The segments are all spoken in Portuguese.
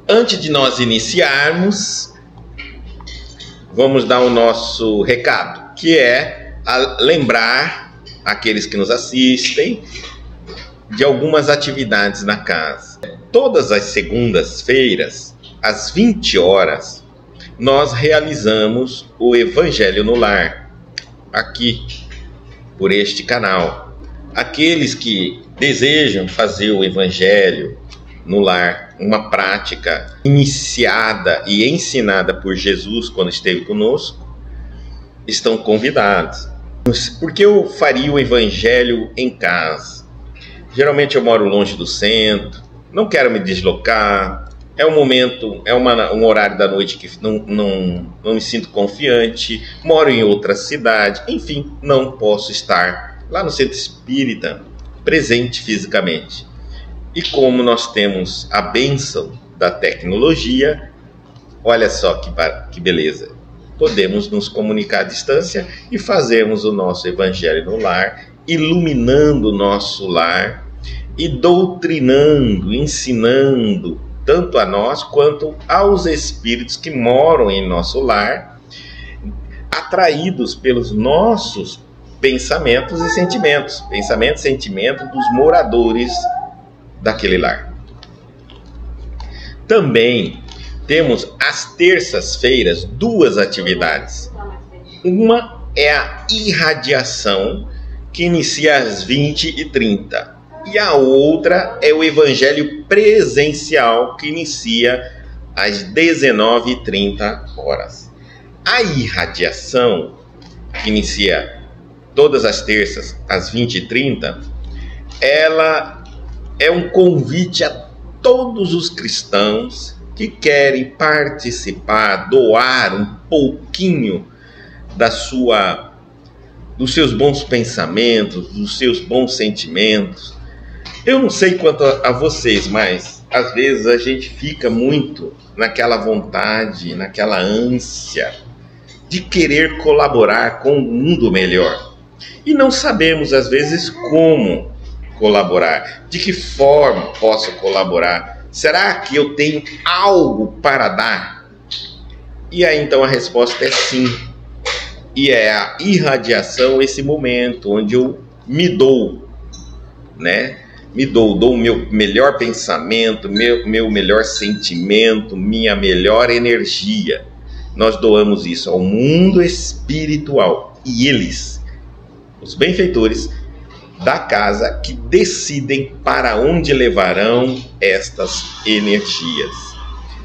Antes de nós iniciarmos, vamos dar o nosso recado, que é lembrar aqueles que nos assistem de algumas atividades na casa. Todas as segundas-feiras, às 20 horas, nós realizamos o Evangelho no Lar, aqui, por este canal. Aqueles que desejam fazer o Evangelho no lar, uma prática iniciada e ensinada por Jesus quando esteve conosco, estão convidados. Por que eu faria o Evangelho em casa? Geralmente eu moro longe do centro, não quero me deslocar, é um momento, um horário da noite que não me sinto confiante, moro em outra cidade, enfim, não posso estar lá no centro espírita presente fisicamente. E como nós temos a bênção da tecnologia, olha só que beleza. Podemos nos comunicar à distância e fazermos o nosso Evangelho no lar, iluminando o nosso lar e doutrinando, ensinando, tanto a nós quanto aos espíritos que moram em nosso lar, atraídos pelos nossos pensamentos e sentimentos. Pensamento e sentimento dos moradores daquele lar. Também temos às terças-feiras 2 atividades. Uma é a irradiação, que inicia às 20h30. E a outra é o Evangelho presencial, que inicia às 19h30. A irradiação, que inicia todas as terças às 20h30, ela é um convite a todos os cristãos que querem participar, doar um pouquinho dos seus bons pensamentos, dos seus bons sentimentos. Eu não sei quanto a vocês, mas às vezes a gente fica muito naquela vontade, naquela ânsia de querer colaborar com um mundo melhor. E não sabemos às vezes como colaborar, de que forma posso colaborar, será que eu tenho algo para dar? E aí então a resposta é sim, e é a irradiação, esse momento onde eu me dou, né? Dou o meu melhor pensamento, meu melhor sentimento, minha melhor energia. Nós doamos isso ao mundo espiritual, e eles, os benfeitores da casa, que decidem para onde levarão estas energias.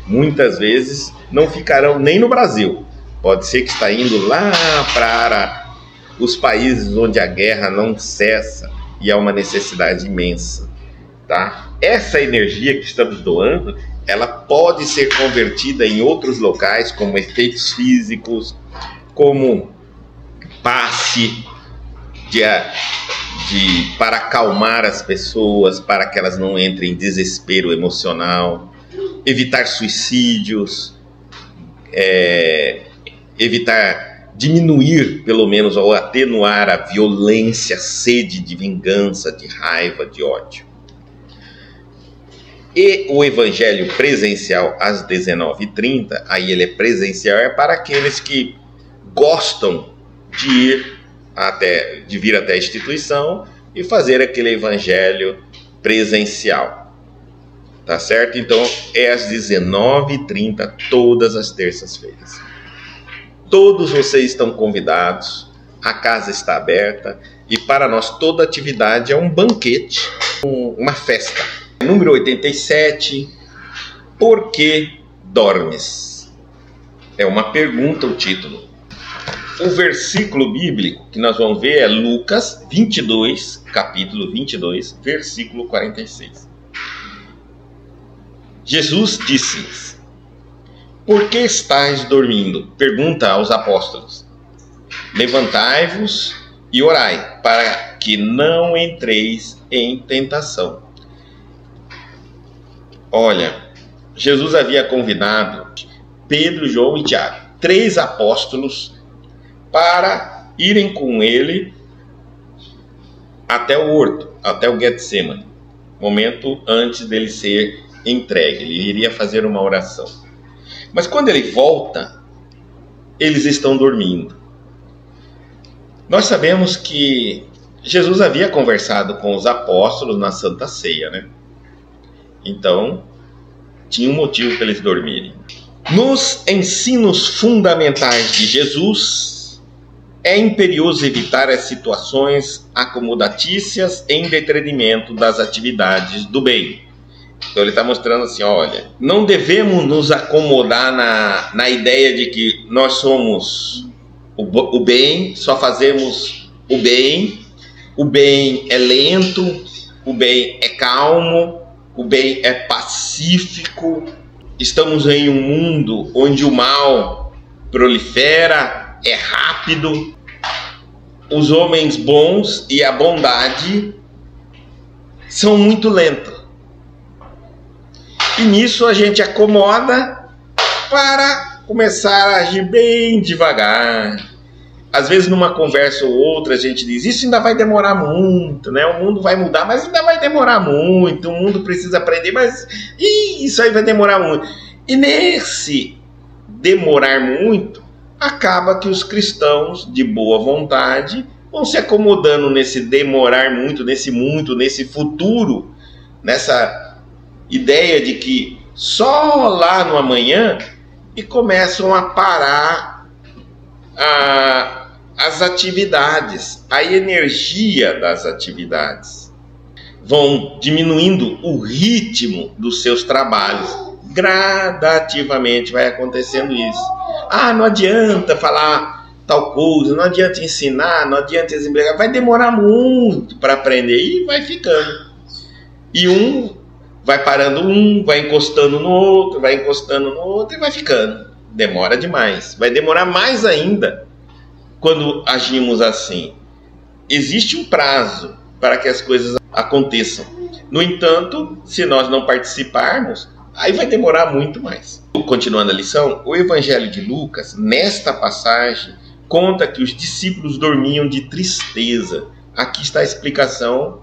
Muitas vezes não ficarão nem no Brasil. Pode ser que está indo lá para os países onde a guerra não cessa e há uma necessidade imensa, tá? Essa energia que estamos doando, ela pode ser convertida em outros locais, como efeitos físicos, como passe para acalmar as pessoas, para que elas não entrem em desespero emocional, evitar suicídios, diminuir, pelo menos, ou atenuar a violência, a sede de vingança, de raiva, de ódio. E o Evangelho presencial às 19h30, aí ele é presencial, é para aqueles que gostam de vir até a instituição e fazer aquele Evangelho presencial. Tá certo? Então é às 19h30, todas as terças-feiras. Todos vocês estão convidados, a casa está aberta, e para nós toda atividade é um banquete, uma festa. Número 87, por que dormes? É uma pergunta o título. O versículo bíblico que nós vamos ver é Lucas 22, capítulo 22, versículo 46. Jesus disse-lhes: por que estáis dormindo? Pergunta aos apóstolos. Levantai-vos e orai, para que não entreis em tentação. Olha, Jesus havia convidado Pedro, João e Tiago, 3 apóstolos, para irem com ele até o horto, até o Getsemane, momento antes dele ser entregue, ele iria fazer uma oração. Mas quando ele volta, eles estão dormindo. Nós sabemos que Jesus havia conversado com os apóstolos na Santa Ceia, né? Então, tinha um motivo para eles dormirem. Nos ensinos fundamentais de Jesus, é imperioso evitar as situações acomodatícias em detrimento das atividades do bem. Então ele está mostrando assim, olha, não devemos nos acomodar na ideia de que nós somos o bem, só fazemos o bem é lento, o bem é calmo, o bem é pacífico. Estamos em um mundo onde o mal prolifera, é rápido. Os homens bons e a bondade são muito lentos. E nisso a gente acomoda para começar a agir bem devagar. Às vezes numa conversa ou outra a gente diz, isso ainda vai demorar muito, né? O mundo vai mudar, mas ainda vai demorar muito. O mundo precisa aprender, mas isso aí vai demorar muito. E nesse demorar muito, acaba que os cristãos de boa vontade vão se acomodando nesse demorar muito, nesse futuro, nessa ideia de que só lá no amanhã, e começam a parar as atividades, a energia das atividades. Vão diminuindo o ritmo dos seus trabalhos. Gradativamente vai acontecendo isso. Não adianta falar tal coisa, não adianta ensinar, não adianta exemplificar, vai demorar muito para aprender e vai ficando. E vai parando, vai encostando no outro e vai ficando. Demora demais. Vai demorar mais ainda quando agimos assim. Existe um prazo para que as coisas aconteçam. No entanto, se nós não participarmos, aí vai demorar muito mais. Continuando a lição, o Evangelho de Lucas, nesta passagem, conta que os discípulos dormiam de tristeza. Aqui está a explicação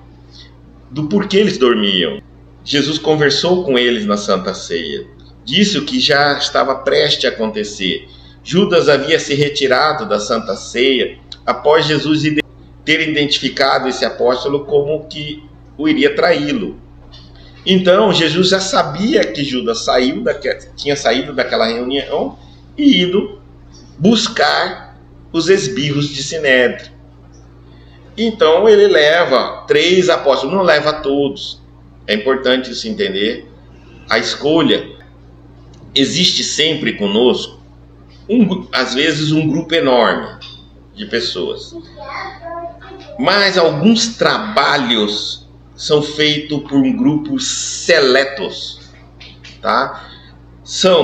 do porquê eles dormiam. Jesus conversou com eles na Santa Ceia. Disse o que já estava prestes a acontecer. Judas havia se retirado da Santa Ceia após Jesus ter identificado esse apóstolo como que o iria traí-lo. Então, Jesus já sabia que Judas tinha saído daquela reunião e ido buscar os esbirros de Sinédrio. Então, ele leva 3 apóstolos, não leva todos. É importante isso entender. A escolha existe sempre conosco, às vezes um grupo enorme de pessoas. Mas alguns trabalhos são feitos por grupos seletos, tá?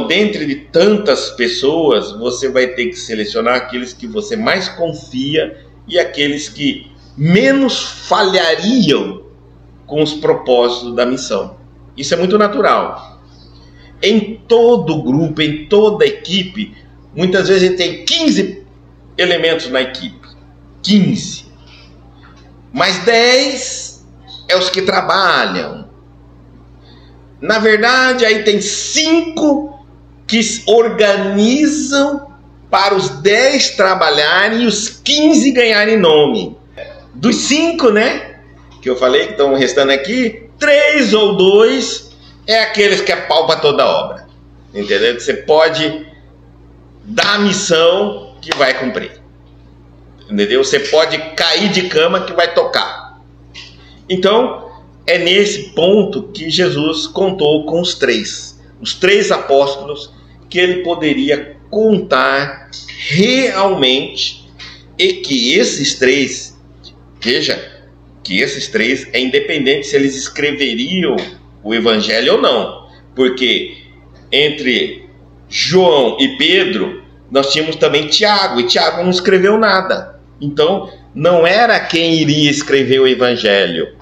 Dentre de tantas pessoas, você vai ter que selecionar aqueles que você mais confia e aqueles que menos falhariam com os propósitos da missão. Isso é muito natural. Em todo grupo, em toda equipe, muitas vezes a gente tem 15 elementos na equipe. 15. Mas 10 é os que trabalham. Na verdade, aí tem 5 que organizam para os 10 trabalharem e os 15 ganharem nome. Dos 5, né? Que eu falei que estão restando aqui, 3 ou 2 é aqueles que é pau para toda obra. Entendeu? Você pode dar a missão que vai cumprir. Entendeu? Você pode cair de cama que vai tocar. Então, é nesse ponto que Jesus contou com os 3 apóstolos que ele poderia contar realmente, e que esses 3, veja, que esses 3 é independente se eles escreveriam o Evangelho ou não, porque entre João e Pedro nós tínhamos também Tiago, e Tiago não escreveu nada. Então não era quem iria escrever o Evangelho,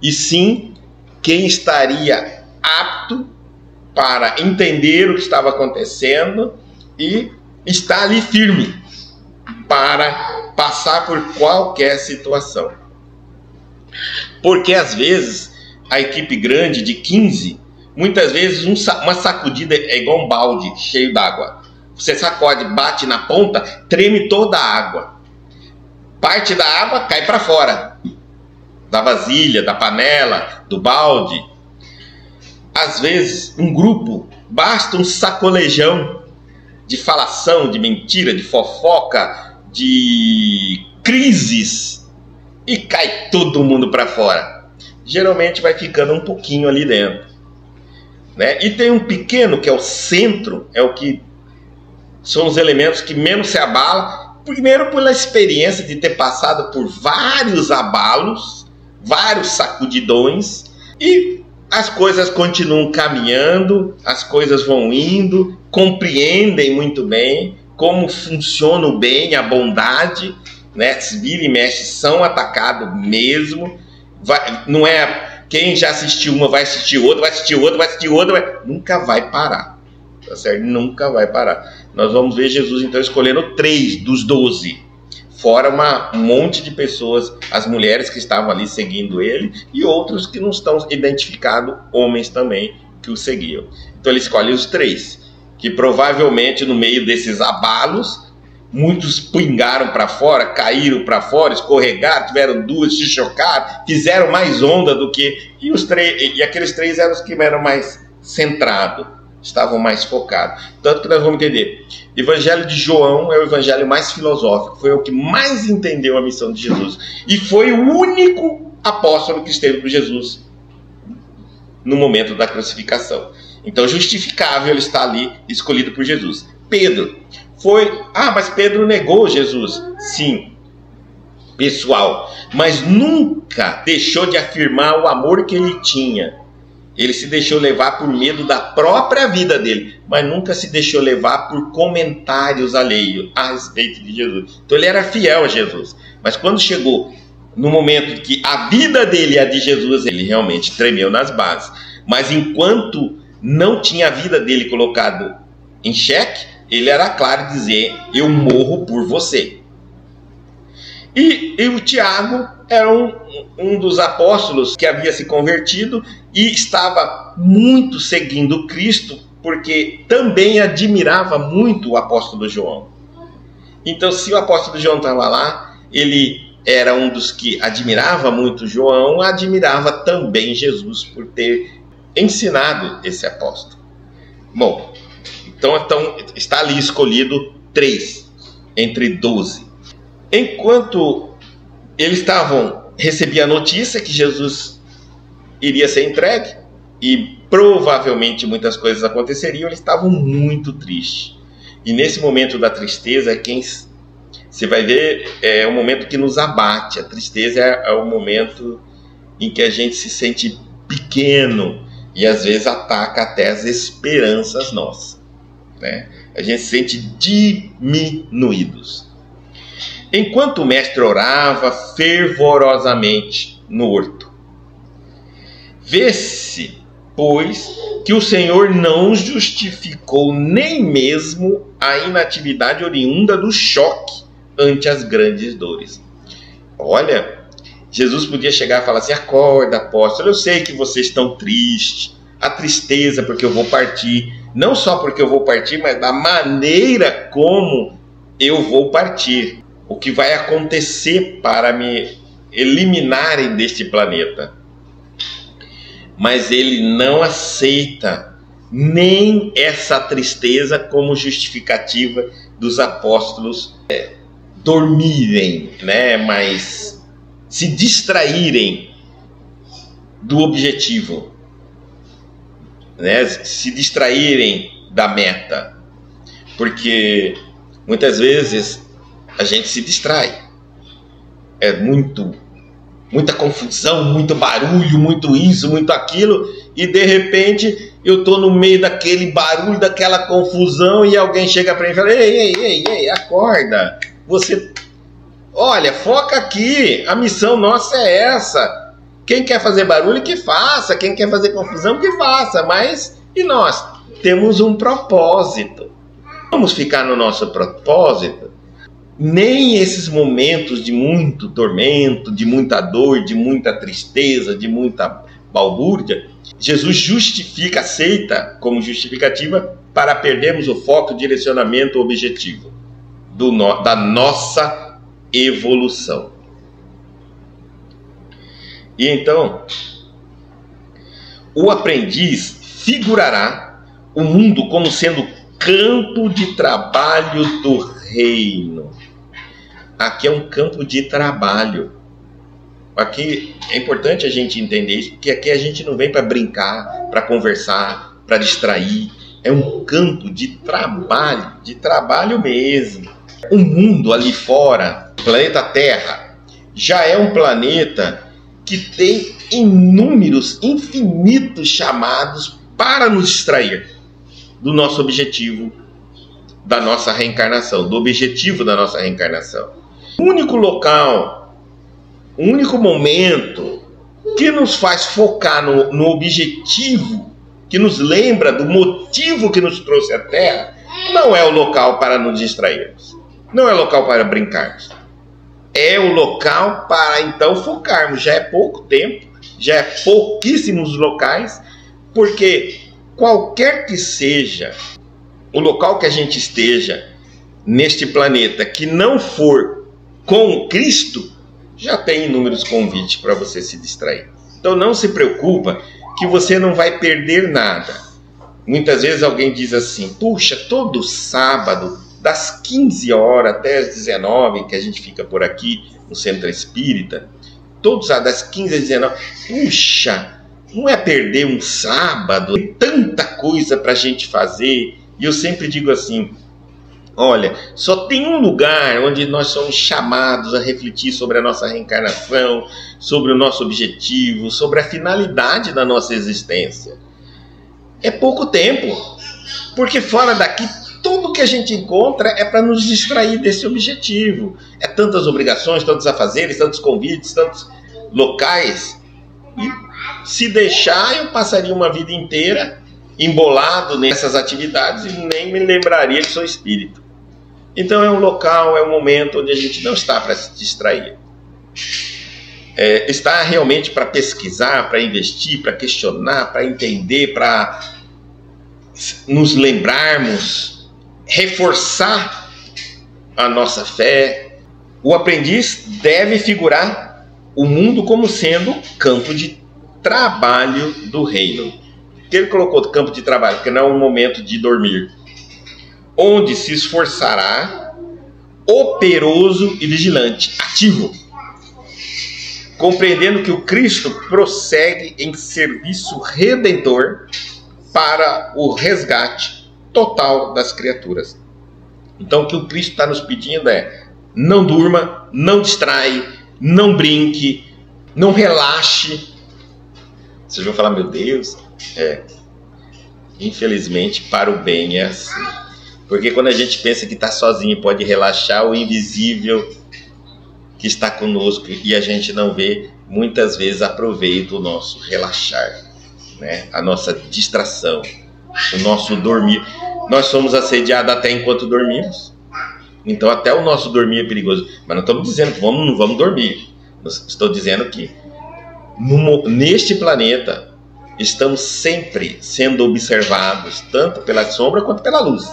e sim quem estaria apto para entender o que estava acontecendo e estar ali firme para passar por qualquer situação. Porque às vezes a equipe grande de 15 Muitas vezes uma sacudida é igual um balde cheio d'água. Você sacode, bate na ponta, treme toda a água. Parte da água cai para fora. Da vasilha, da panela, do balde. Às vezes, um grupo, basta um sacolejão de falação, de mentira, de fofoca, de crises, e cai todo mundo para fora. Geralmente vai ficando um pouquinho ali dentro, né? E tem um pequeno, que é o centro, é o que são os elementos que menos se abalam. Primeiro pela experiência de ter passado por vários abalos, vários sacudidões, e as coisas continuam caminhando, as coisas vão indo, compreendem muito bem como funciona o bem, a bondade, né? Se vira e mexe, são atacados mesmo. Não é quem já assistiu uma vai assistir outra, vai assistir outra, vai assistir outra, nunca vai parar, tá certo? Nunca vai parar. Nós vamos ver Jesus então escolhendo 3 dos 12, fora um monte de pessoas, as mulheres que estavam ali seguindo ele e outros que não estão identificados, homens também que o seguiam. Então ele escolhe os 3, que provavelmente no meio desses abalos, muitos pingaram para fora, caíram para fora, escorregaram, tiveram duas, se chocaram, fizeram mais onda do que... E aqueles 3 eram os que eram mais centrados, estavam mais focados. Tanto que nós vamos entender, o Evangelho de João é o evangelho mais filosófico, foi o que mais entendeu a missão de Jesus, e foi o único apóstolo que esteve com Jesus no momento da crucificação. Então justificável ele estar ali, escolhido por Jesus. Pedro foi... mas Pedro negou Jesus. Sim, pessoal, mas nunca deixou de afirmar o amor que ele tinha. Ele se deixou levar por medo da própria vida dele, mas nunca se deixou levar por comentários alheios a respeito de Jesus. Então ele era fiel a Jesus. Mas quando chegou no momento que a vida dele e a de Jesus, ele realmente tremeu nas bases. Mas enquanto não tinha a vida dele colocado em xeque, ele era claro em dizer: eu morro por você. E o Tiago era um dos apóstolos que havia se convertido e estava muito seguindo Cristo, porque também admirava muito o apóstolo João. Então, se o apóstolo João estava lá, ele era um dos que admirava muito João, admirava também Jesus por ter ensinado esse apóstolo. Bom, então está ali escolhido 3 entre 12. Enquanto eles recebiam a notícia que Jesus iria ser entregue e provavelmente muitas coisas aconteceriam, eles estavam muito tristes. E nesse momento da tristeza, você vai ver, é o momento que nos abate. A tristeza é o momento em que a gente se sente pequeno e às vezes ataca até as esperanças nossas, né? A gente se sente diminuídos. Enquanto o mestre orava fervorosamente no horto, vê-se, pois, que o Senhor não justificou nem mesmo a inatividade oriunda do choque ante as grandes dores. Olha, Jesus podia chegar e falar assim: acorda, apóstolo, eu sei que vocês estão tristes, a tristeza porque eu vou partir, não só porque eu vou partir, mas da maneira como eu vou partir. O que vai acontecer para me eliminarem deste planeta. Mas ele não aceita nem essa tristeza como justificativa dos apóstolos dormirem, né? Mas se distraírem do objetivo, né? Se distraírem da meta. Porque muitas vezes a gente se distrai. É muita confusão, muito barulho, muito isso, muito aquilo, e de repente eu estou no meio daquele barulho, daquela confusão, e alguém chega para mim e fala: ei, acorda, olha, foca aqui, a missão nossa é essa. Quem quer fazer barulho que faça, quem quer fazer confusão que faça, mas e nós temos um propósito. Vamos ficar no nosso propósito. Nem esses momentos de muito tormento, de muita dor, de muita tristeza, de muita balbúrdia, Jesus aceita como justificativa para perdermos o foco, o direcionamento, o objetivo da nossa evolução. E então, o aprendiz figurará o mundo como sendo campo de trabalho do reino. Aqui é um campo de trabalho. Aqui é importante a gente entender isso, porque aqui a gente não vem para brincar, para conversar, para distrair. É um campo de trabalho mesmo. O mundo ali fora, o planeta Terra, já é um planeta que tem infinitos chamados para nos distrair do nosso objetivo, da nossa reencarnação, do objetivo da nossa reencarnação. O único local, o único momento que nos faz focar no objetivo, que nos lembra do motivo que nos trouxe à Terra, não é o local para nos distrairmos, não é o local para brincarmos. É o local para então focarmos. Já é pouco tempo, já é pouquíssimos locais, porque qualquer que seja o local que a gente esteja neste planeta que não for com Cristo, já tem inúmeros convites para você se distrair. Então não se preocupa que você não vai perder nada. Muitas vezes alguém diz assim: puxa, todo sábado, das 15 horas até as 19, que a gente fica por aqui no Centro Espírita, todos das 15 às 19, puxa, não é perder um sábado, tem tanta coisa para a gente fazer. E eu sempre digo assim: olha, só tem um lugar onde nós somos chamados a refletir sobre a nossa reencarnação, sobre o nosso objetivo, sobre a finalidade da nossa existência. É pouco tempo, porque fora daqui tudo que a gente encontra é para nos distrair desse objetivo. É tantas obrigações, tantos afazeres, tantos convites, tantos locais. E se deixar, eu passaria uma vida inteira embolado nessas atividades e nem me lembraria que sou espírito. Então é um local, é um momento onde a gente não está para se distrair. Está realmente para pesquisar, para investir, para questionar, para entender, para nos lembrarmos, reforçar a nossa fé. O aprendiz deve figurar o mundo como sendo campo de trabalho do reino. Que ele colocou de campo de trabalho, porque não é um momento de dormir, onde se esforçará, operoso e vigilante, ativo, compreendendo que o Cristo prossegue em serviço redentor para o resgate total das criaturas. Então o que o Cristo está nos pedindo é: não durma, não distrai, não brinque, não relaxe. Vocês vão falar: meu Deus, infelizmente para o bem é assim. Porque quando a gente pensa que está sozinho pode relaxar, o invisível que está conosco e a gente não vê, muitas vezes aproveita o nosso relaxar, né? A nossa distração, o nosso dormir. Nós somos assediados até enquanto dormimos. Então até o nosso dormir é perigoso. Mas não estamos dizendo que não vamos dormir. Estou dizendo que neste planeta estamos sempre sendo observados, tanto pela sombra quanto pela luz.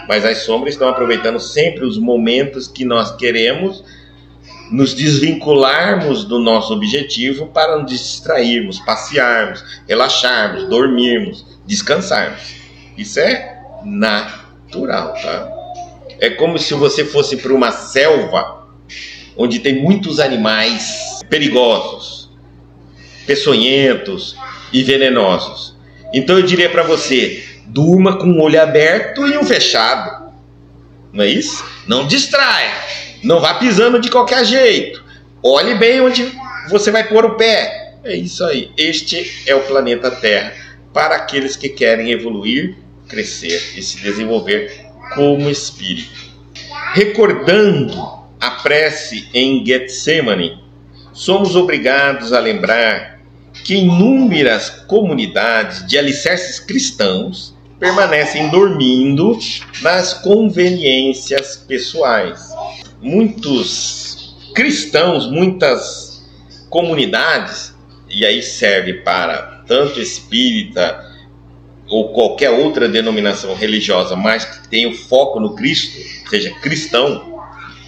Mas as sombras estão aproveitando sempre os momentos que nós queremos nos desvincularmos do nosso objetivo para nos distrairmos, passearmos, relaxarmos, dormirmos, descansarmos. Isso é natural, tá? É como se você fosse para uma selva onde tem muitos animais perigosos, peçonhentos e venenosos. Então eu diria para você: durma com um olho aberto e um fechado. Não é isso? Não distraia. Não vá pisando de qualquer jeito. Olhe bem onde você vai pôr o pé. É isso aí. Este é o planeta Terra para aqueles que querem evoluir, crescer e se desenvolver como espírito. Recordando a prece em Getsemane, somos obrigados a lembrar que inúmeras comunidades de alicerces cristãos permanecem dormindo nas conveniências pessoais. Muitos cristãos, muitas comunidades, e aí serve para tanto espírita ou qualquer outra denominação religiosa, mas que tem o foco no Cristo, seja cristão,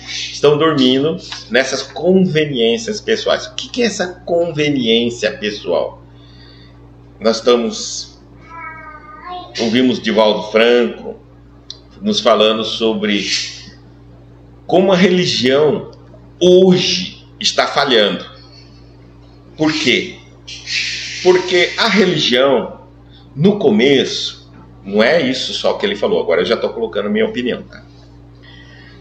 estão dormindo nessas conveniências pessoais. O que é essa conveniência pessoal? Nós ouvimos Divaldo Franco nos falando sobre como a religião hoje está falhando. Por quê? Porque a religião, no começo, não é isso só que ele falou, agora eu já estou colocando a minha opinião, tá?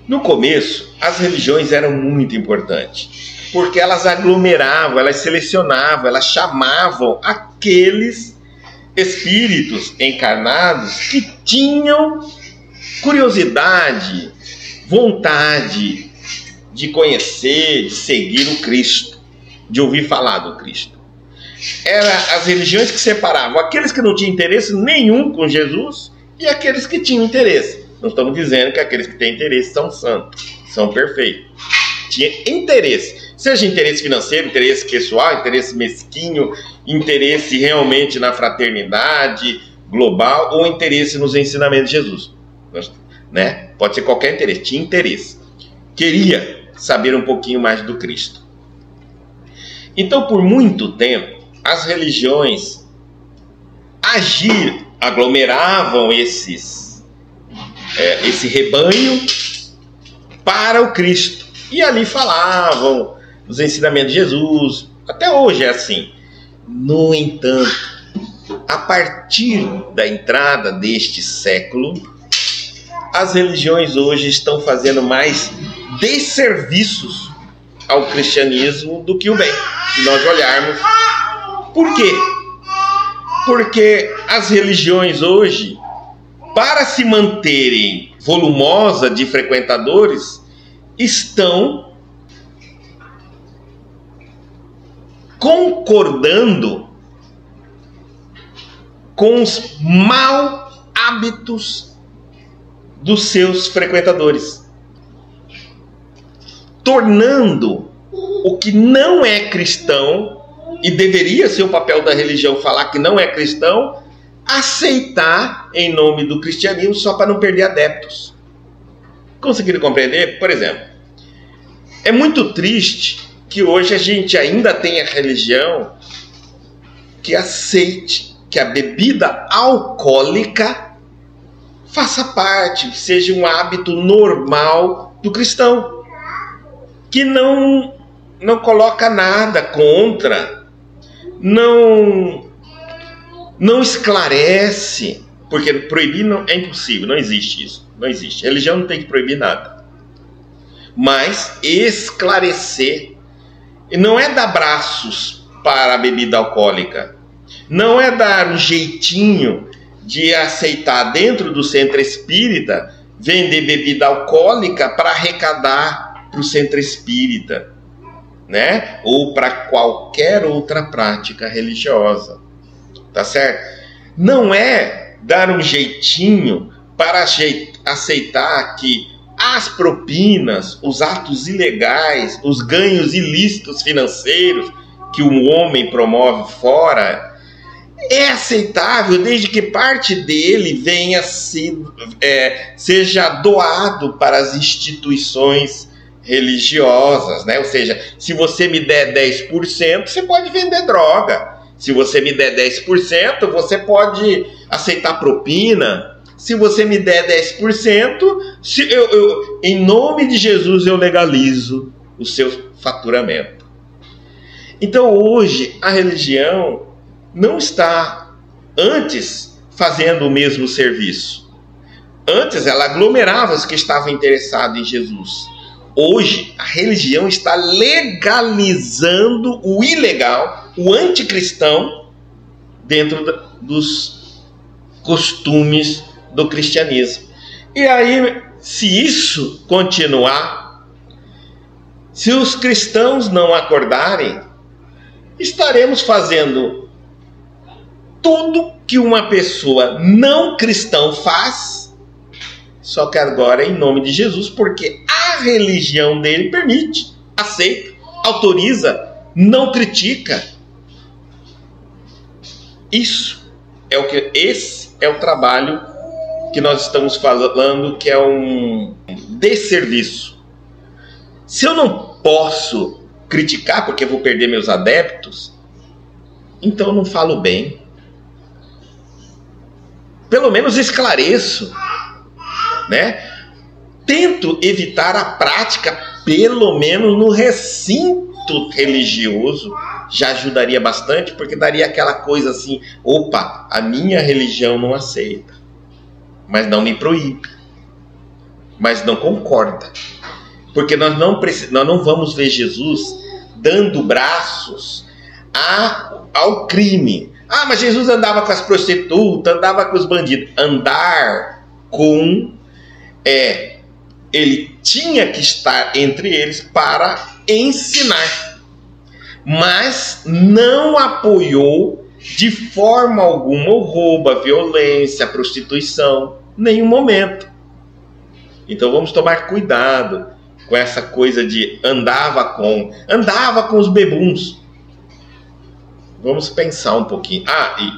No começo, as religiões eram muito importantes, porque elas aglomeravam, elas selecionavam, elas chamavam aqueles espíritos encarnados que tinham curiosidade, vontade de conhecer, de seguir o Cristo, de ouvir falar do Cristo. Eram as religiões que separavam aqueles que não tinham interesse nenhum com Jesus e aqueles que tinham interesse. Não estamos dizendo que aqueles que têm interesse são santos, são perfeitos. Tinha interesse, seja interesse financeiro, interesse pessoal, interesse mesquinho, interesse realmente na fraternidade global ou interesse nos ensinamentos de Jesus, né? Pode ser qualquer interesse, tinha interesse. Queria saber um pouquinho mais do Cristo. Então, por muito tempo, as religiões aglomeravam esse rebanho para o Cristo. E ali falavam os ensinamentos de Jesus. Até hoje é assim. No entanto, a partir da entrada deste século, as religiões hoje estão fazendo mais desserviços ao cristianismo do que o bem. Se nós olharmos. Por quê? Porque as religiões hoje, para se manterem volumosa de frequentadores, estão concordando com os maus hábitos dos seus frequentadores, tornando o que não é cristão, e deveria ser o papel da religião falar que não é cristão, aceitar em nome do cristianismo só para não perder adeptos. Conseguiram compreender? Por exemplo, é muito triste que hoje a gente ainda tenha religião que aceite que a bebida alcoólica faça parte, seja um hábito normal do cristão, que não coloca nada contra, não esclarece, porque proibir é impossível, não existe isso, não existe. A religião não tem que proibir nada, mas esclarecer, e não é dar braços para a bebida alcoólica, não é dar um jeitinho de aceitar dentro do centro espírita vender bebida alcoólica para arrecadar para o centro espírita, né? Ou para qualquer outra prática religiosa, tá certo? Não é dar um jeitinho para aceitar que as propinas, os atos ilegais, os ganhos ilícitos financeiros que o homem promove fora é aceitável desde que parte dele seja doado para as instituições religiosas, né? Ou seja, se você me der 10%, você pode vender droga. Se você me der 10%, você pode aceitar propina. Se você me der 10%, em nome de Jesus eu legalizo o seu faturamento. Então hoje a religião não está antes fazendo o mesmo serviço. Antes ela aglomerava os que estavam interessados em Jesus. Hoje, a religião está legalizando o ilegal, o anticristão, dentro dos costumes do cristianismo. E aí, se isso continuar, se os cristãos não acordarem, estaremos fazendo tudo que uma pessoa não cristã faz, só que agora em nome de Jesus, porque a religião dele permite, aceita, autoriza, não critica. Esse é o trabalho que nós estamos falando, que é um desserviço. Se eu não posso criticar porque vou perder meus adeptos, então eu não falo bem. Pelo menos esclareço, né? Tento evitar a prática, pelo menos no recinto religioso, já ajudaria bastante, porque daria aquela coisa assim: opa, a minha religião não aceita, mas não me proíbe, mas não concorda. Porque nós não vamos ver Jesus dando braços ao crime. Ah, mas Jesus andava com as prostitutas, andava com os bandidos. Andar com... ele tinha que estar entre eles para ensinar. Mas não apoiou de forma alguma o roubo, a violência, a prostituição. Nenhum momento. Então vamos tomar cuidado com essa coisa de andava com os bebuns. Vamos pensar um pouquinho.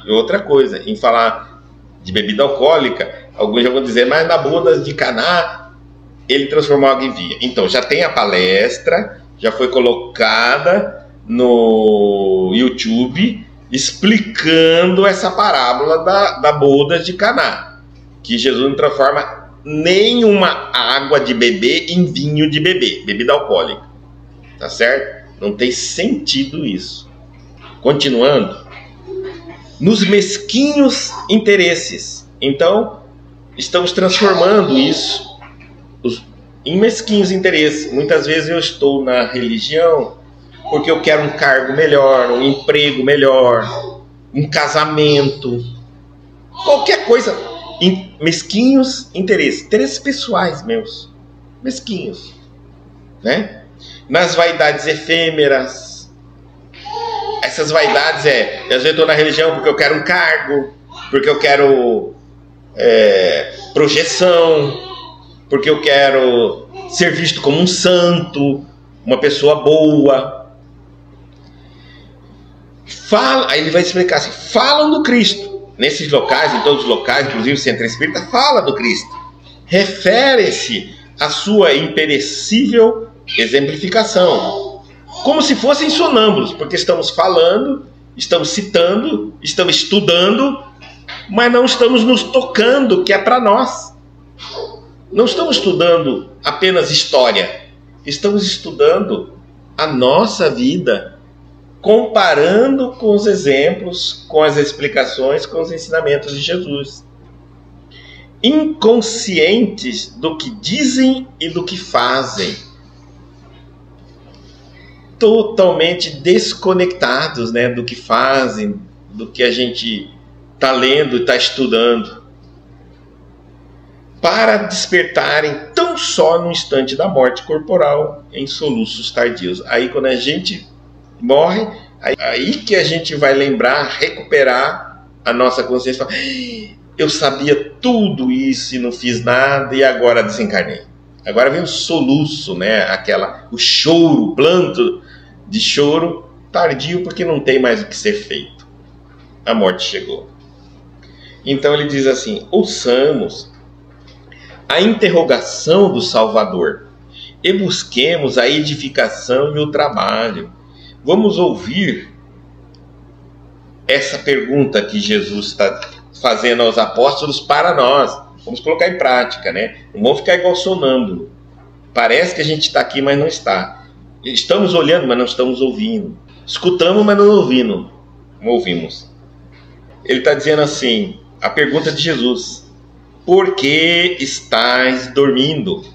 E outra coisa, em falar de bebida alcoólica, alguns já vão dizer, mas na boda de Caná, ele transformou água em vinho. Então, já tem a palestra, já foi colocada no YouTube, explicando essa parábola da boda de Caná, que Jesus não transforma nenhuma água de beber em vinho de beber, bebida alcoólica. Tá certo? Não tem sentido isso. Continuando, nos mesquinhos interesses. Então, estamos transformando isso em mesquinhos interesses. Muitas vezes eu estou na religião porque eu quero um cargo melhor, um emprego melhor, um casamento, qualquer coisa. Mesquinhos interesses pessoais meus, mesquinhos, né? Nas vaidades efêmeras. Essas vaidades às vezes eu estou na religião porque eu quero um cargo, porque eu quero projeção, porque eu quero ser visto como um santo, uma pessoa boa. Aí ele vai explicar assim: falam do Cristo. Nesses locais, em todos os locais, inclusive o Centro Espírita, fala do Cristo. Refere-se à sua imperecível exemplificação, como se fossem sonâmbulos, porque estamos falando, estamos citando, estamos estudando, mas não estamos nos tocando, que é para nós. Não estamos estudando apenas história, estamos estudando a nossa vida, comparando com os exemplos, com as explicações, com os ensinamentos de Jesus. Inconscientes do que dizem e do que fazem. Totalmente desconectados, né, do que fazem, do que a gente está lendo e está estudando. Para despertarem tão só no instante da morte corporal, em soluços tardios. Aí quando a gente morre, aí que a gente vai lembrar, recuperar a nossa consciência. Eu sabia tudo isso e não fiz nada e agora desencarnei. Agora vem o soluço, né? O choro, o planto de choro tardio, porque não tem mais o que ser feito. A morte chegou. Então ele diz assim: ouçamos a interrogação do Salvador e busquemos a edificação e o trabalho. Vamos ouvir essa pergunta que Jesus está fazendo aos apóstolos para nós. Vamos colocar em prática, né? Não vamos ficar igual sonâmbulo. Parece que a gente está aqui, mas não está. Estamos olhando, mas não estamos ouvindo. Escutamos, mas não ouvimos. Ele está dizendo assim, a pergunta de Jesus: por que estáis dormindo?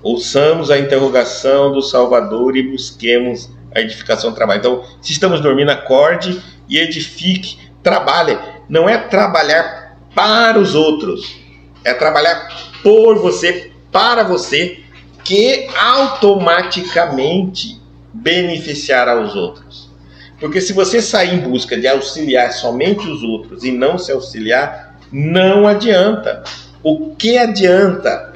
Ouçamos a interrogação do Salvador e busquemos a edificação do trabalho. Então, se estamos dormindo, acorde e edifique, trabalhe. Não é trabalhar para os outros, é trabalhar por você, para você, que automaticamente beneficiará os outros. Porque se você sair em busca de auxiliar somente os outros e não se auxiliar, não adianta. O que adianta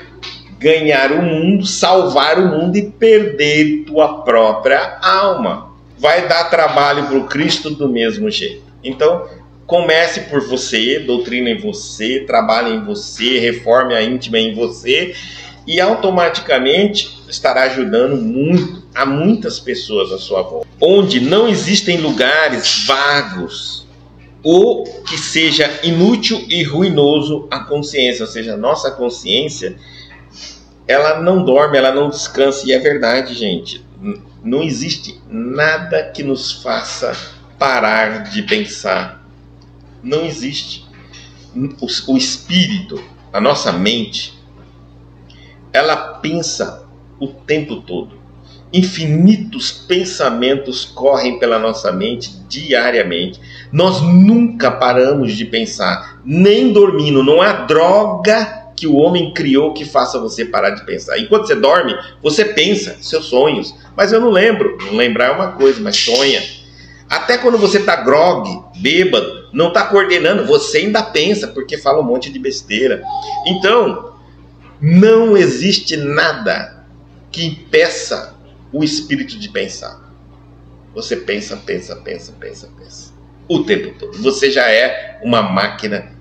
ganhar o mundo, salvar o mundo e perder tua própria alma? vai dar trabalho para o Cristo do mesmo jeito. Então, comece por você, doutrina em você, trabalhe em você, reforme a íntima em você, e automaticamente estará ajudando muito a muitas pessoas à sua volta. Onde não existem lugares vagos ou que seja inútil e ruinoso a consciência, ou seja, a nossa consciência, ela não dorme, ela não descansa, e é verdade, gente. Não existe nada que nos faça parar de pensar. Não existe. O espírito, a nossa mente, ela pensa o tempo todo. Infinitos pensamentos correm pela nossa mente diariamente. Nós nunca paramos de pensar, nem dormindo. Não há droga que o homem criou que faça você parar de pensar. Enquanto você dorme, você pensa seus sonhos. Mas eu não lembro. Não lembrar é uma coisa, mas sonha. Até quando você está grogue, bêbado, não está coordenando, você ainda pensa, porque fala um monte de besteira. Então, não existe nada que impeça o espírito de pensar. Você pensa, pensa, pensa, pensa, pensa. O tempo todo. Você já é uma máquina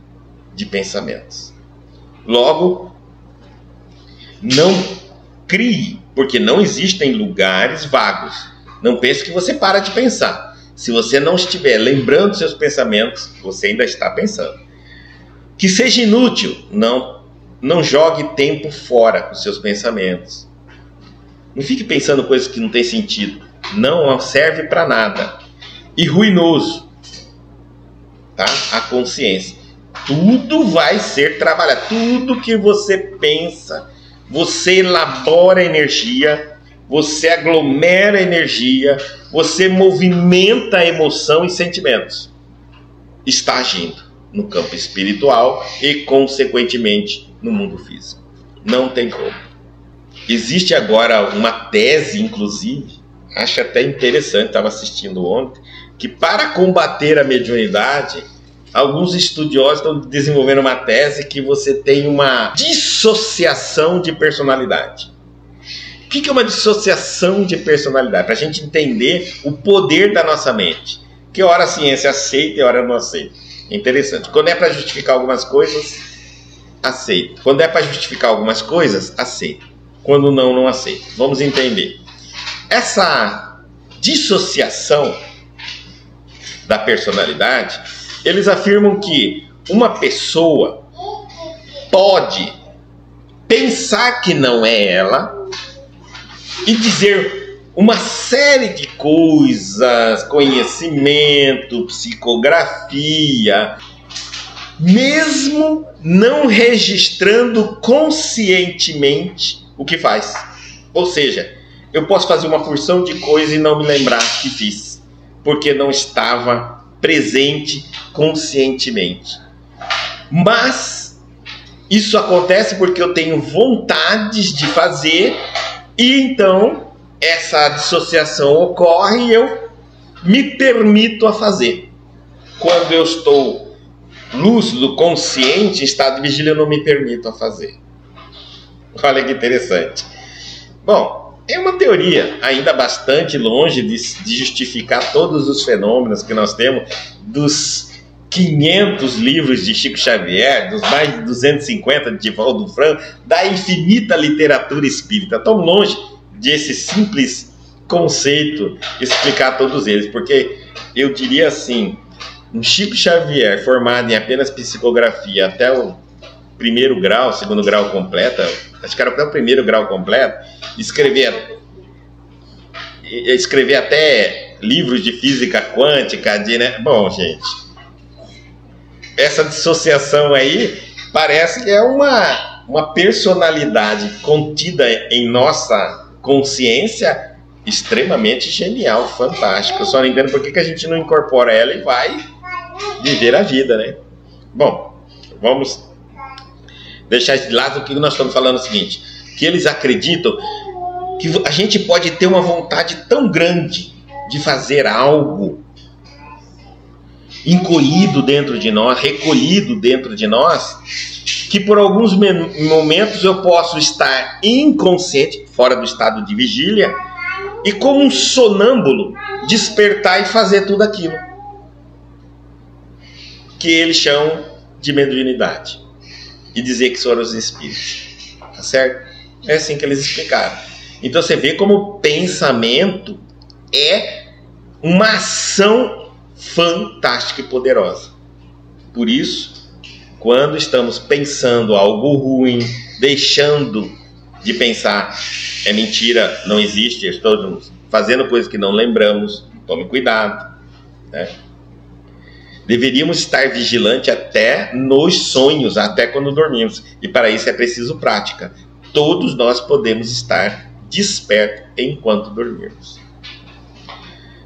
de pensamentos. Logo, não crie, porque não existem lugares vagos. Não pense que você para de pensar. Se você não estiver lembrando seus pensamentos, você ainda está pensando. Que seja inútil, não jogue tempo fora com seus pensamentos. Não fique pensando coisas que não têm sentido. Não serve para nada. E ruinoso, tá? A consciência. Tudo vai ser trabalhado. Tudo que você pensa, você elabora energia, você aglomera energia, você movimenta a emoção e sentimentos. Está agindo no campo espiritual e, consequentemente, no mundo físico. Não tem como. Existe agora uma tese, inclusive, acho até interessante, estava assistindo ontem, que para combater a mediunidade, alguns estudiosos estão desenvolvendo uma tese que você tem uma dissociação de personalidade. O que é uma dissociação de personalidade? Para a gente entender o poder da nossa mente. Que hora a ciência aceita e hora não aceita. Interessante. Quando é para justificar algumas coisas, aceita. Quando é para justificar algumas coisas, aceita. Quando não, não aceita. Vamos entender. Essa dissociação da personalidade, eles afirmam que uma pessoa pode pensar que não é ela e dizer uma série de coisas, conhecimento, psicografia, mesmo não registrando conscientemente o que faz. Ou seja, eu posso fazer uma porção de coisa e não me lembrar que fiz, porque não estava presente conscientemente. Mas isso acontece porque eu tenho vontades de fazer, e então essa dissociação ocorre e eu me permito a fazer. Quando eu estou lúcido, consciente, em estado de vigília, eu não me permito a fazer. Olha que interessante. Bom, é uma teoria ainda bastante longe de justificar todos os fenômenos que nós temos, dos 500 livros de Chico Xavier, dos mais de 250 de Divaldo Franco, da infinita literatura espírita. Tão longe desse simples conceito explicar todos eles, porque eu diria assim, um Chico Xavier formado em apenas psicografia até o primeiro grau, segundo grau completo, acho que era até o primeiro grau completo, escrever até livros de física quântica, né? Bom, gente, essa dissociação aí parece que é uma personalidade contida em nossa consciência extremamente genial, fantástica. Eu só não entendo por que a gente não incorpora ela e vai viver a vida, né? Bom, vamos deixar de lado. O que nós estamos falando é o seguinte, que eles acreditam que a gente pode ter uma vontade tão grande de fazer algo encolhido dentro de nós, recolhido dentro de nós, que por alguns momentos eu posso estar inconsciente, fora do estado de vigília, e como um sonâmbulo, despertar e fazer tudo aquilo que eles chamam de mediunidade e dizer que foram os espíritos, tá certo? É assim que eles explicaram. Então você vê como o pensamento é uma ação fantástica e poderosa. Por isso, quando estamos pensando algo ruim, deixando de pensar, é mentira, não existe, estamos fazendo coisas que não lembramos, tome cuidado, né? Deveríamos estar vigilantes até nos sonhos, até quando dormimos. E para isso é preciso prática. Todos nós podemos estar despertos enquanto dormirmos.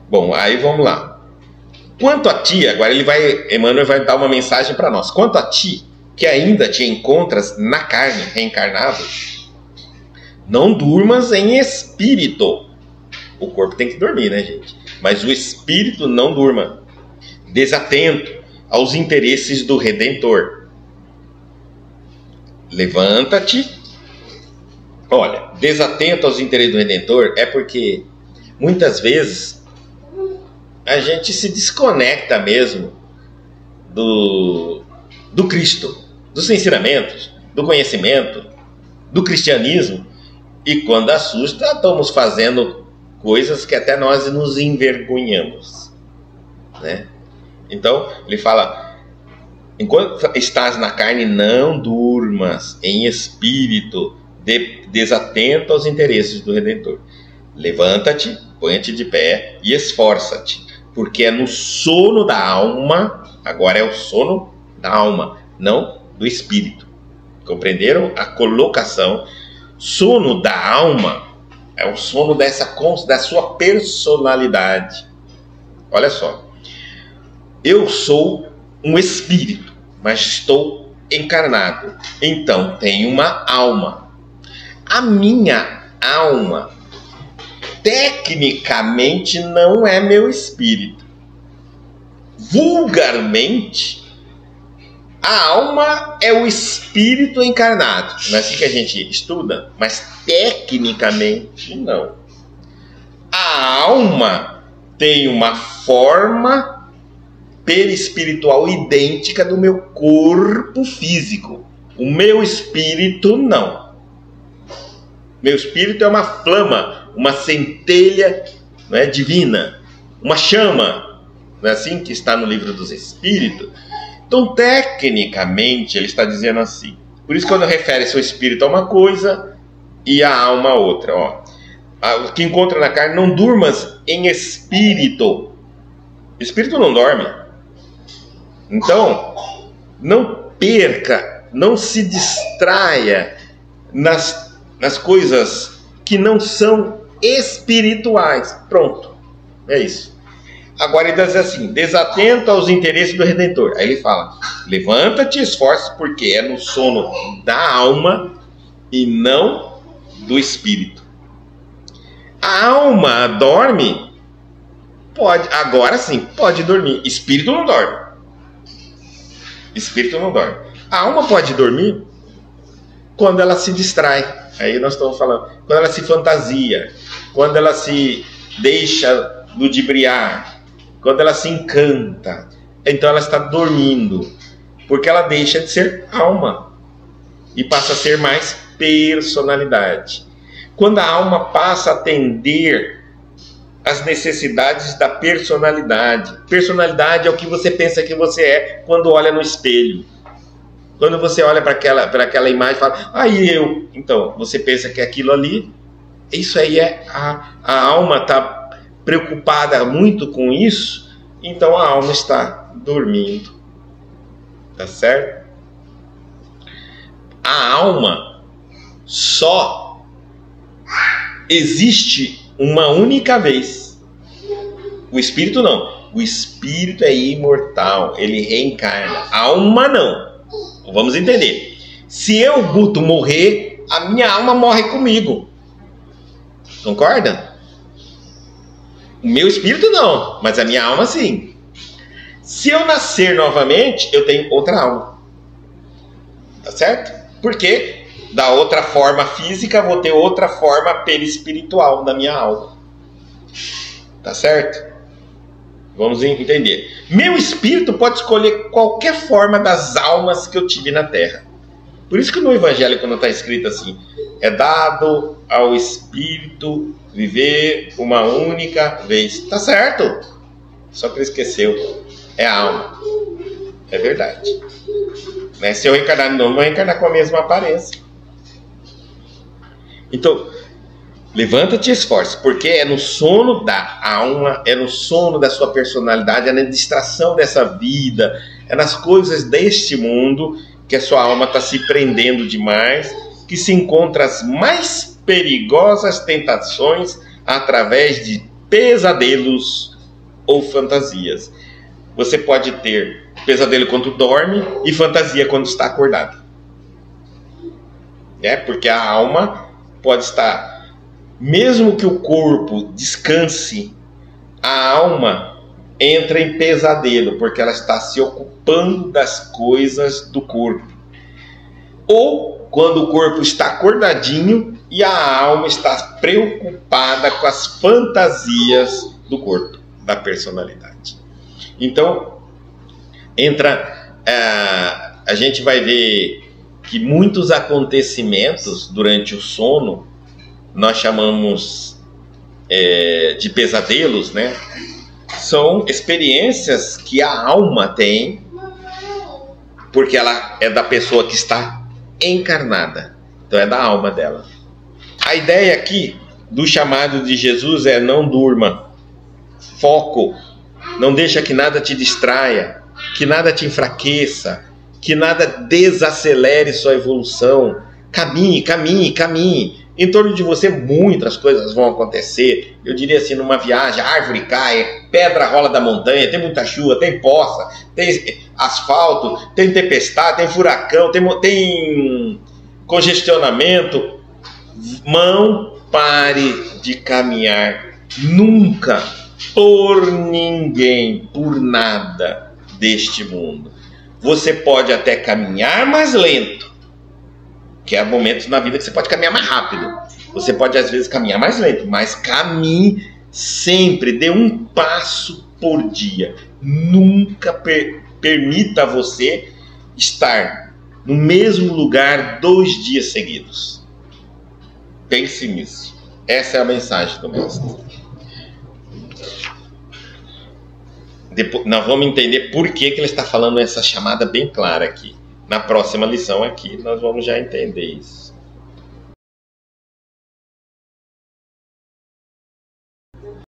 Bom, aí vamos lá. Quanto a ti, agora Emmanuel vai dar uma mensagem para nós. Quanto a ti, que ainda te encontras na carne, reencarnado, não durmas em espírito. O corpo tem que dormir, né, gente? Mas o espírito não durma, desatento aos interesses do Redentor. Levanta-te. Olha, desatento aos interesses do Redentor é porque muitas vezes a gente se desconecta mesmo do Cristo, dos ensinamentos, do conhecimento, do cristianismo, e quando assusta, estamos fazendo coisas que até nós nos envergonhamos, né? Então, ele fala, enquanto estás na carne, não durmas em espírito, desatento aos interesses do Redentor. Levanta-te, põe-te de pé e esforça-te, porque é no sono da alma, agora é o sono da alma, não do espírito. Compreenderam a colocação? Sono da alma é o sono da sua personalidade. Olha só. Eu sou um espírito, mas estou encarnado. Então, tenho uma alma. A minha alma, tecnicamente, não é meu espírito. Vulgarmente, a alma é o espírito encarnado. Não é assim que a gente estuda? Mas, tecnicamente, não. A alma tem uma forma perispiritual idêntica do meu corpo físico. O meu espírito não. Meu espírito é uma flama, uma centelha, não é, divina, uma chama, não é assim que está no livro dos Espíritos? Então, tecnicamente, ele está dizendo assim. Por isso, quando refere-se o espírito a uma coisa e a alma a outra, ó, o que encontra na carne, não durmas em espírito. Espírito não dorme. Então, não perca, não se distraia nas coisas que não são espirituais. Pronto, é isso. Agora ele diz assim, desatento aos interesses do Redentor. Aí ele fala, levanta-te e esforça, porque é no sono da alma e não do espírito. A alma dorme? Pode, agora sim, pode dormir. Espírito não dorme. Espírito não dorme. A alma pode dormir quando ela se distrai. Aí nós estamos falando, quando ela se fantasia, quando ela se deixa ludibriar, quando ela se encanta. Então ela está dormindo, porque ela deixa de ser alma e passa a ser mais personalidade. Quando a alma passa a atender as necessidades da personalidade. Personalidade é o que você pensa que você é quando olha no espelho. Quando você olha para aquela imagem e fala, aí eu. Então, você pensa que aquilo ali, isso aí é a alma está preocupada muito com isso, então a alma está dormindo. Tá certo? A alma só existe uma única vez. O espírito não. O espírito é imortal, ele reencarna. A alma não. Vamos entender. Se eu, Guto, morrer, a minha alma morre comigo. Concorda? O meu espírito não, mas a minha alma sim. Se eu nascer novamente, eu tenho outra alma. Tá certo? Porque da outra forma física, vou ter outra forma perispiritual da minha alma. Tá certo? Vamos entender. Meu espírito pode escolher qualquer forma das almas que eu tive na terra. Por isso que no Evangelho, quando está escrito assim, é dado ao espírito viver uma única vez. Tá certo. Só que ele esqueceu. É a alma. É verdade. Né? Se eu reencarnar de novo, eu vou reencarnar com a mesma aparência. Então, levanta-te e esforce, porque é no sono da alma, é no sono da sua personalidade, é na distração dessa vida, é nas coisas deste mundo que a sua alma está se prendendo demais, que se encontra as mais perigosas tentações através de pesadelos ou fantasias. Você pode ter pesadelo quando dorme e fantasia quando está acordado. Porque a alma pode estar, mesmo que o corpo descanse, a alma entra em pesadelo, porque ela está se ocupando das coisas do corpo. Ou quando o corpo está acordadinho e a alma está preocupada com as fantasias do corpo, da personalidade. Então, a gente vai ver que muitos acontecimentos durante o sono, nós chamamos de pesadelos, né? São experiências que a alma tem, porque ela é da pessoa que está encarnada, então é da alma dela. A ideia aqui do chamado de Jesus é: não durma, foco, não deixa que nada te distraia, que nada te enfraqueça, que nada desacelere sua evolução. Caminhe, caminhe, caminhe. Em torno de você muitas coisas vão acontecer. Eu diria assim, numa viagem, a árvore cai, pedra rola da montanha, tem muita chuva, tem poça, tem asfalto, tem tempestade, tem furacão, tem congestionamento. Não pare de caminhar nunca, por ninguém, por nada deste mundo. Você pode até caminhar mais lento, que há momentos na vida que você pode caminhar mais rápido. Você pode às vezes caminhar mais lento, mas caminhe sempre, dê um passo por dia. Nunca permita você estar no mesmo lugar 2 dias seguidos. Pense nisso. Essa é a mensagem do mestre. Depois, nós vamos entender por que ele está falando essa chamada bem clara aqui. Na próxima lição aqui, nós vamos já entender isso.